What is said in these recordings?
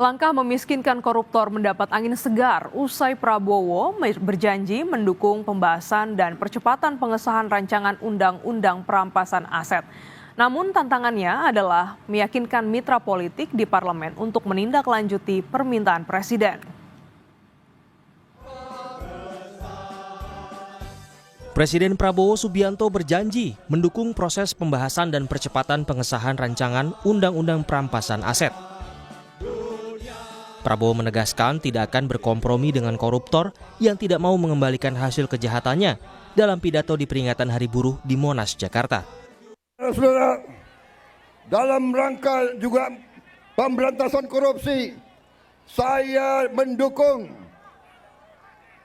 Langkah memiskinkan koruptor mendapat angin segar usai Prabowo berjanji mendukung pembahasan dan percepatan pengesahan rancangan undang-undang perampasan aset. Namun tantangannya adalah meyakinkan mitra politik di parlemen untuk menindaklanjuti permintaan presiden. Presiden Prabowo Subianto berjanji mendukung proses pembahasan dan percepatan pengesahan rancangan undang-undang perampasan aset. Prabowo menegaskan tidak akan berkompromi dengan koruptor yang tidak mau mengembalikan hasil kejahatannya dalam pidato di peringatan Hari Buruh di Monas, Jakarta. Saudara, dalam rangka juga pemberantasan korupsi, saya mendukung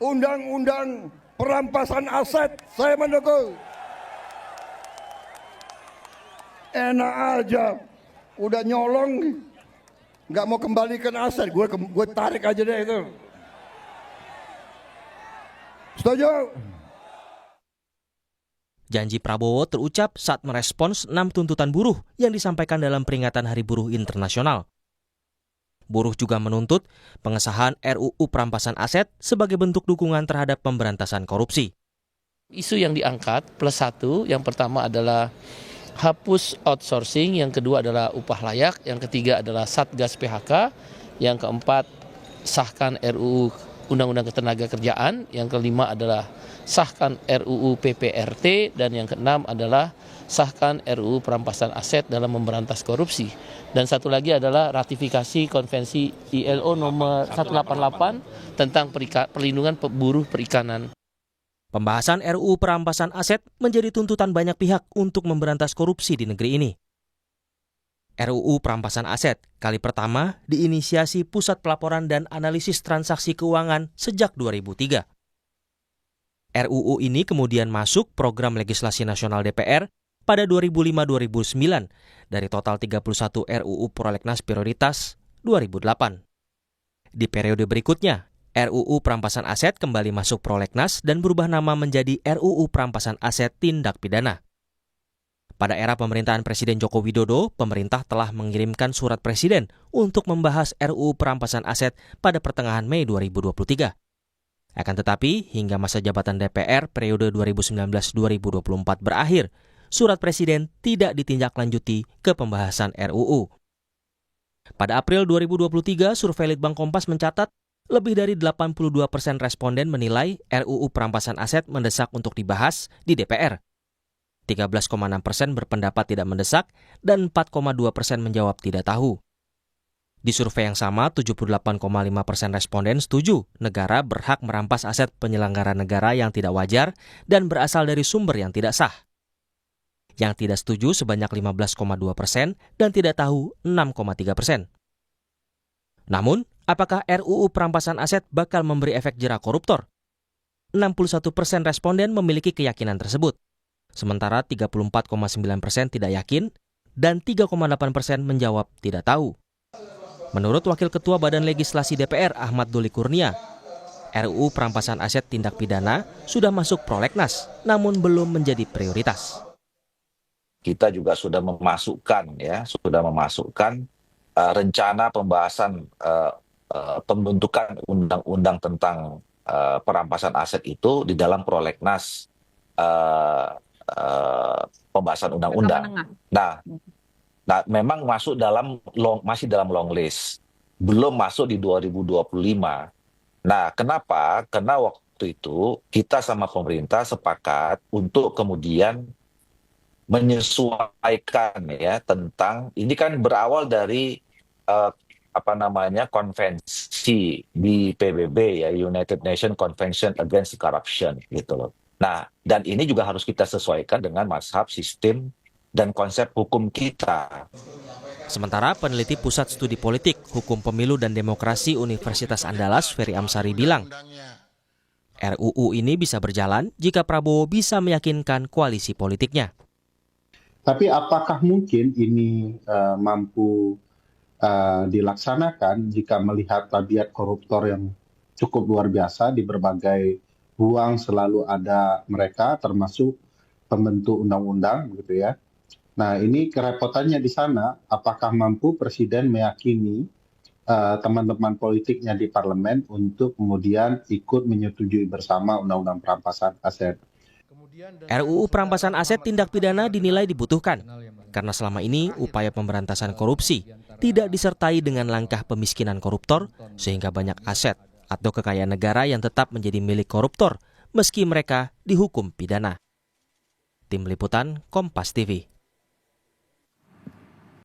undang-undang perampasan aset, saya mendukung. Enak aja, udah nyolong, nggak mau kembalikan aset, gue tarik aja deh itu. Setuju? Janji Prabowo terucap saat merespons 6 tuntutan buruh yang disampaikan dalam peringatan Hari Buruh Internasional. Buruh juga menuntut pengesahan RUU perampasan aset sebagai bentuk dukungan terhadap pemberantasan korupsi. Isu yang diangkat plus satu, yang pertama adalah hapus outsourcing, yang kedua adalah upah layak, yang ketiga adalah Satgas PHK, yang keempat sahkan RUU Undang-Undang Ketenagakerjaan, yang kelima adalah sahkan RUU PPRT, dan yang keenam adalah sahkan RUU perampasan aset dalam memberantas korupsi. Dan satu lagi adalah ratifikasi konvensi ILO nomor 188 tentang perlindungan buruh perikanan. Pembahasan RUU perampasan aset menjadi tuntutan banyak pihak untuk memberantas korupsi di negeri ini. RUU perampasan aset kali pertama diinisiasi Pusat Pelaporan dan Analisis Transaksi Keuangan sejak 2003. RUU ini kemudian masuk program legislasi nasional DPR pada 2005-2009 dari total 31 RUU Prolegnas Prioritas 2008. Di periode berikutnya, RUU Perampasan Aset kembali masuk Prolegnas dan berubah nama menjadi RUU Perampasan Aset Tindak Pidana. Pada era pemerintahan Presiden Joko Widodo, pemerintah telah mengirimkan surat presiden untuk membahas RUU Perampasan Aset pada pertengahan Mei 2023. Akan tetapi, hingga masa jabatan DPR periode 2019-2024 berakhir, surat presiden tidak ditindaklanjuti ke pembahasan RUU. Pada April 2023, survei Litbang Kompas mencatat lebih dari 82% responden menilai RUU Perampasan Aset mendesak untuk dibahas di DPR. 13,6% berpendapat tidak mendesak dan 4,2% menjawab tidak tahu. Di survei yang sama, 78,5% responden setuju negara berhak merampas aset penyelenggara negara yang tidak wajar dan berasal dari sumber yang tidak sah. Yang tidak setuju sebanyak 15,2% dan tidak tahu 6,3%. Namun, apakah RUU Perampasan Aset bakal memberi efek jera koruptor? 61% responden memiliki keyakinan tersebut. Sementara 34,9% tidak yakin dan 3,8% menjawab tidak tahu. Menurut Wakil Ketua Badan Legislasi DPR Ahmad Doli Kurnia, RUU Perampasan Aset Tindak Pidana sudah masuk prolegnas, namun belum menjadi prioritas. Kita juga sudah memasukkan rencana pembahasan pembentukan undang-undang tentang perampasan aset itu di dalam prolegnas pembahasan undang-undang. Nah, memang masuk masih dalam long list, belum masuk di 2025. Nah, kenapa? Karena waktu itu kita sama pemerintah sepakat untuk kemudian menyesuaikan ya tentang ini kan berawal dari konvensi di PBB ya, United Nations Convention Against Corruption gitu loh. Nah, dan ini juga harus kita sesuaikan dengan mazhab, sistem, dan konsep hukum kita. Sementara peneliti Pusat Studi Politik, Hukum Pemilu dan Demokrasi Universitas Andalas, Ferry Amsari bilang, RUU ini bisa berjalan jika Prabowo bisa meyakinkan koalisi politiknya. Tapi apakah mungkin ini mampu dilaksanakan jika melihat tabiat koruptor yang cukup luar biasa di berbagai ruang selalu ada mereka, termasuk pembentuk undang-undang gitu ya. Nah, ini kerepotannya di sana, apakah mampu Presiden meyakini teman-teman politiknya di parlemen untuk kemudian ikut menyetujui bersama Undang-Undang Perampasan Aset. RUU Perampasan Aset tindak pidana dinilai dibutuhkan karena selama ini upaya pemberantasan korupsi tidak disertai dengan langkah pemiskinan koruptor sehingga banyak aset atau kekayaan negara yang tetap menjadi milik koruptor meski mereka dihukum pidana. Tim Liputan Kompas TV.